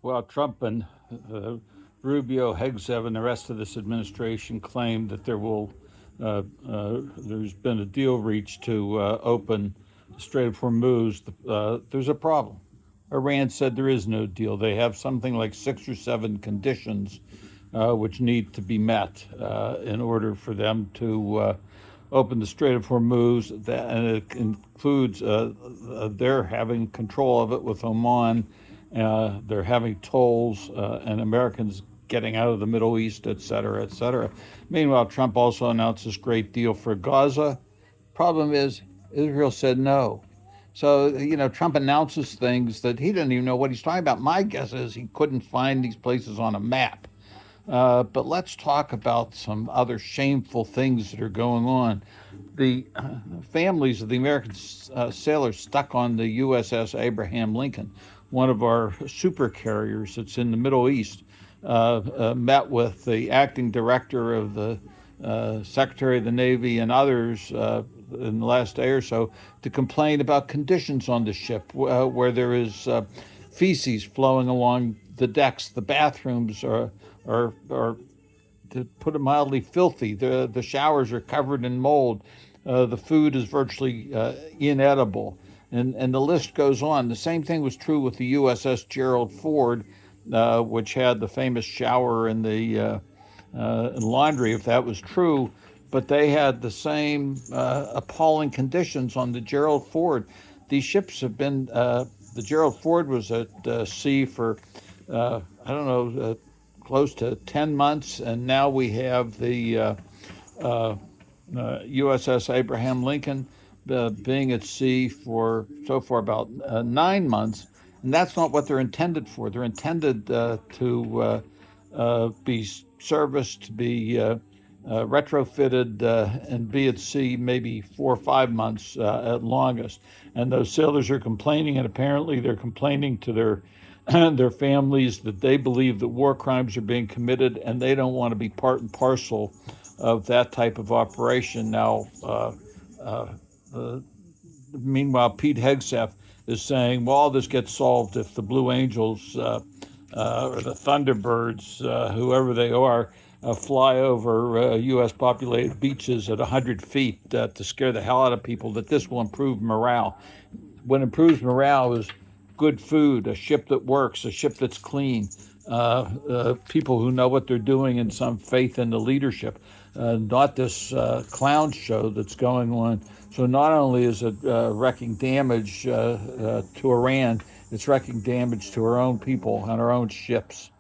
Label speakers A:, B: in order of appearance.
A: Well, Trump and Rubio, Hegseth, and the rest of this administration claim that there's been a deal reached to open the Strait of Hormuz. There's a problem. Iran said there is no deal. They have something like 6 or 7 conditions which need to be met in order for them to open the Strait of Hormuz, and it includes they're having control of it with Oman. They're having tolls and Americans getting out of the Middle East, et cetera, et cetera. Meanwhile, Trump also announced this great deal for Gaza. Problem is, Israel said no. So, Trump announces things that he didn't even know what he's talking about. My guess is he couldn't find these places on a map. But let's talk about some other shameful things that are going on. The families of the American sailors stuck on the USS Abraham Lincoln, one of our super carriers that's in the Middle East, met with the acting director of the Secretary of the Navy and others in the last day or so to complain about conditions on the ship where there is feces flowing along the decks. The bathrooms are to put it mildly, filthy. The showers are covered in mold. The food is virtually inedible. And the list goes on. The same thing was true with the USS Gerald Ford, which had the famous shower in the laundry, if that was true. But they had the same appalling conditions on the Gerald Ford. These ships have been, the Gerald Ford was at sea for, I don't know, close to 10 months, and now we have the USS Abraham Lincoln being at sea for so far about 9 months, and that's not what they're intended for. They're intended to be serviced, to be retrofitted, and be at sea maybe 4 or 5 months at longest. And those sailors are complaining, and apparently they're complaining to their families that they believe that war crimes are being committed, and they don't want to be part and parcel of that type of operation. Now, meanwhile, Pete Hegseth is saying, well, all this gets solved if the Blue Angels or the Thunderbirds, whoever they are, fly over U.S. populated beaches at 100 feet to scare the hell out of people, that this will improve morale. What improves morale is good food, a ship that works, a ship that's clean, people who know what they're doing, and some faith in the leadership, not this clown show that's going on. So not only is it wreaking damage to Iran, it's wreaking damage to our own people and our own ships.